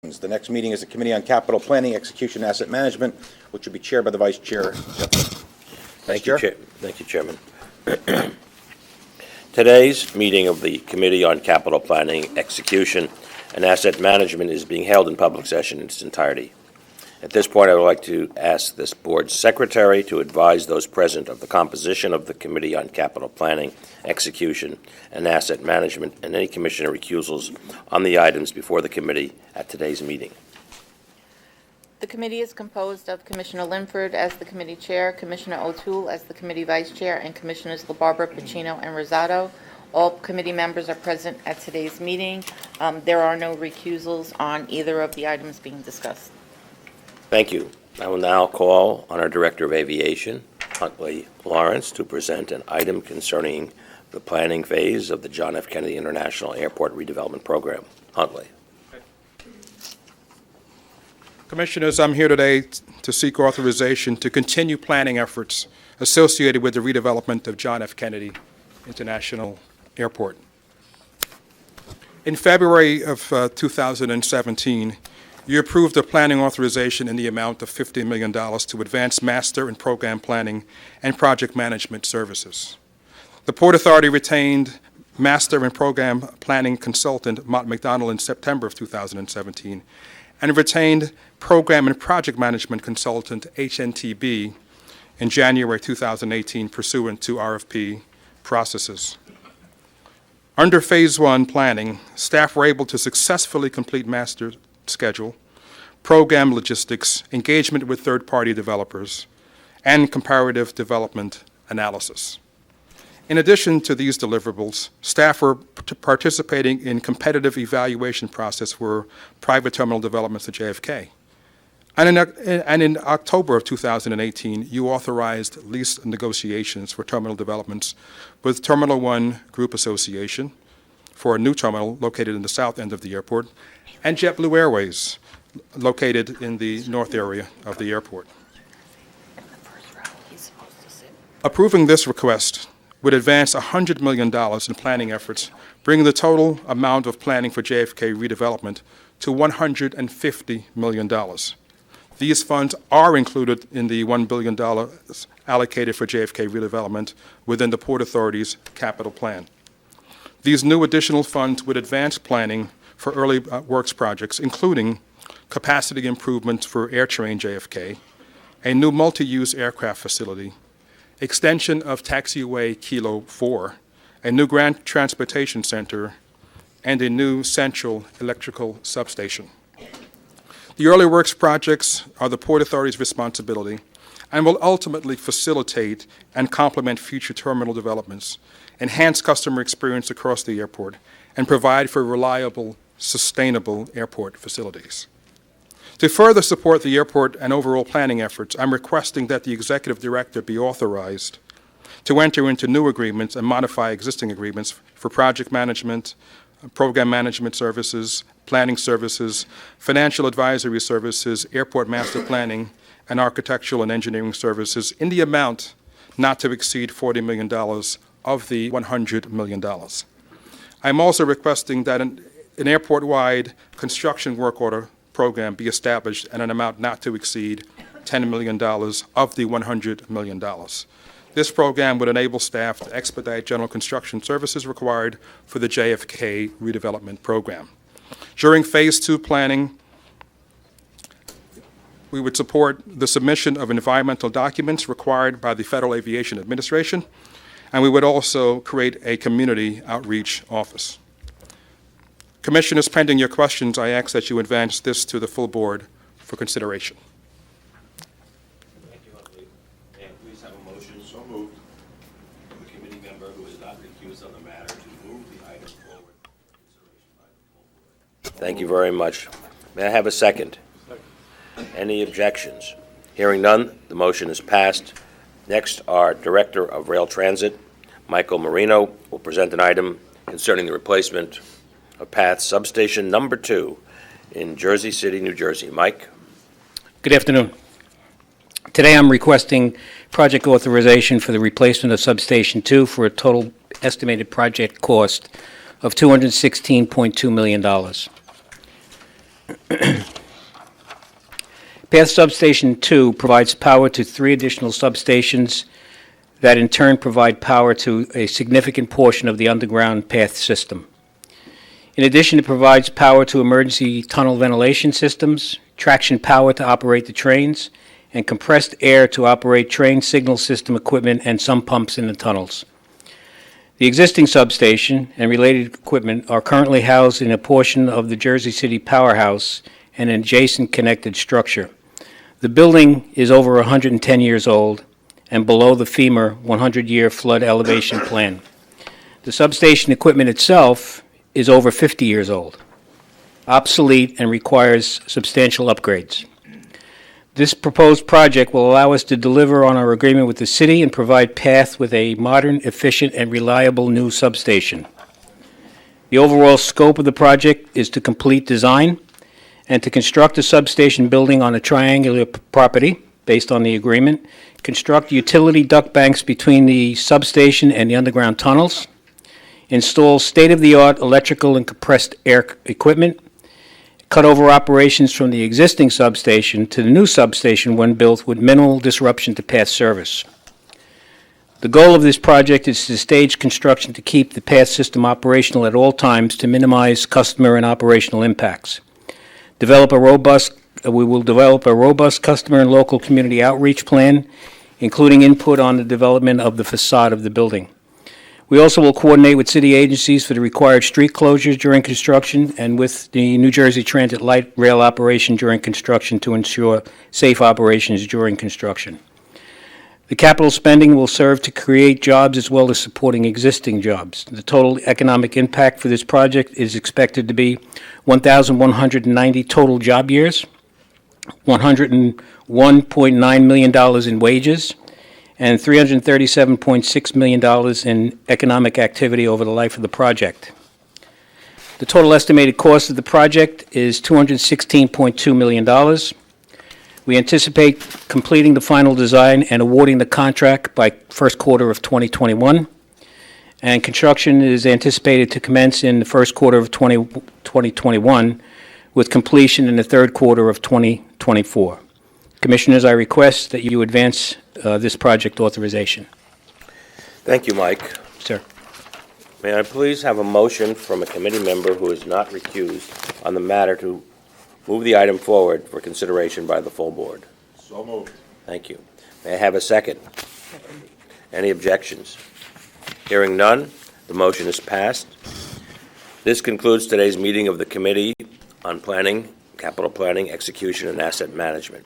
The next meeting is the Committee on Capital Planning, Execution, and Asset Management, which will be chaired by the Vice Chair. Thank you, Chairman. Today's meeting of the Committee on Capital Planning, Execution, and Asset Management is being held in public session in its entirety. At this point, I would like to ask this board's secretary to advise those present of the composition of the Committee on Capital Planning, Execution, and Asset Management, and any commissioner recusals on the items before the committee at today's meeting. The committee is composed of Commissioner Linford as the committee chair, Commissioner O'Toole as the committee vice chair, and Commissioners LaBarbera, Pacino, and Rosado. All committee members are present at today's meeting. There are no recusals on either of the items being discussed. Thank you. I will now call on our Director of Aviation, Huntley Lawrence, to present an item concerning the planning phase of the John F. Kennedy International Airport redevelopment program. Huntley. Commissioners, I'm here today to seek authorization to continue planning efforts associated with the redevelopment of John F. Kennedy International Airport. In February of 2017, you approved a planning authorization in the amount of $50 million to advance master and program planning and project management services. The Port Authority retained master and program planning consultant Mott MacDonald in September of 2017 and retained program and project management consultant HNTB in January 2018 pursuant to RFP processes. Under Phase 1 planning, staff were able to successfully complete master schedule, program logistics, engagement with third-party developers, and comparative development analysis. In addition to these deliverables, staff were participating in competitive evaluation process for private terminal developments at JFK. And in October of 2018, you authorized lease negotiations for terminal developments with Terminal 1 Group Association for a new terminal located in the south end of the airport, and JetBlue Airways, located in the north area of the airport. Approving this request would advance $100 million in planning efforts, bringing the total amount of planning for JFK redevelopment to $150 million. These funds are included in the $1 billion allocated for JFK redevelopment within the Port Authority's capital plan. These new additional funds would advance planning for early works projects, including capacity improvements for AirTrain JFK, a new multi-use aircraft facility, extension of taxiway Kilo 4, a new Grand Transportation Center, and a new central electrical substation. The early works projects are the Port Authority's responsibility and will ultimately facilitate and complement future terminal developments, enhance customer experience across the airport, and provide for reliable, sustainable airport facilities. To further support the airport and overall planning efforts, I'm requesting that the executive director be authorized to enter into new agreements and modify existing agreements for project management, program management services, planning services, financial advisory services, airport master planning, and architectural and engineering services in the amount not to exceed $40 million of the $100 million. I'm also requesting that an airport-wide construction work order program be established at an amount not to exceed $10 million of the $100 million. This program would enable staff to expedite general construction services required for the JFK redevelopment program. During Phase 2 planning, we would support the submission of environmental documents required by the Federal Aviation Administration, and we would also create a community outreach office. Commissioners, pending your questions, I ask that you advance this to the full board for consideration. Thank you, Huntley. May I please have a motion? So moved. From a committee member who is not recused on the matter to move the item forward for consideration by the full board. Thank you very much. May I have a second? Any objections? Hearing none, the motion is passed. Next, our Director of Rail Transit, Michael Marino, will present an item concerning the replacement of PATH Substation Number 2 in Jersey City, New Jersey. Mike? Good afternoon. Today I'm requesting project authorization for the replacement of Substation 2 for a total estimated project cost of $216.2 million. Path Substation 2 provides power to 3 additional substations that in turn provide power to a significant portion of the underground path system. In addition, it provides power to emergency tunnel ventilation systems, traction power to operate the trains, and compressed air to operate train signal system equipment and some pumps in the tunnels. The existing substation and related equipment are currently housed in a portion of the Jersey City Powerhouse and an adjacent connected structure. The building is over 110 years old and below the FEMA 100-year flood elevation plan. The substation equipment itself is over 50 years old, obsolete, and requires substantial upgrades. This proposed project will allow us to deliver on our agreement with the city and provide PATH with a modern, efficient, and reliable new substation. The overall scope of the project is to complete design and to construct a substation building on a triangular property based on the agreement, construct utility duct banks between the substation and the underground tunnels, install state-of-the-art electrical and compressed air equipment, cut over operations from the existing substation to the new substation when built with minimal disruption to PATH service. The goal of this project is to stage construction to keep the PATH system operational at all times to minimize customer and operational impacts. We will develop a robust customer and local community outreach plan, including input on the development of the facade of the building. We also will coordinate with city agencies for the required street closures during construction and with the New Jersey Transit Light Rail operation during construction to ensure safe operations during construction. The capital spending will serve to create jobs as well as supporting existing jobs. The total economic impact for this project is expected to be 1,190 total job years, $101.9 million in wages, and $337.6 million in economic activity over the life of the project. The total estimated cost of the project is $216.2 million. We anticipate completing the final design and awarding the contract by first quarter of 2021, and construction is anticipated to commence in the first quarter of 2021, with completion in the third quarter of 2024. Commissioners, I request that you advance this project authorization. Thank you, Mike. Sir. May I please have a motion from a committee member who is not recused on the matter to move the item forward for consideration by the full board? So moved. Thank you. May I have a second? Any objections? Hearing none, the motion is passed. This concludes today's meeting of the Committee on Planning, Capital Planning, Execution, and Asset Management.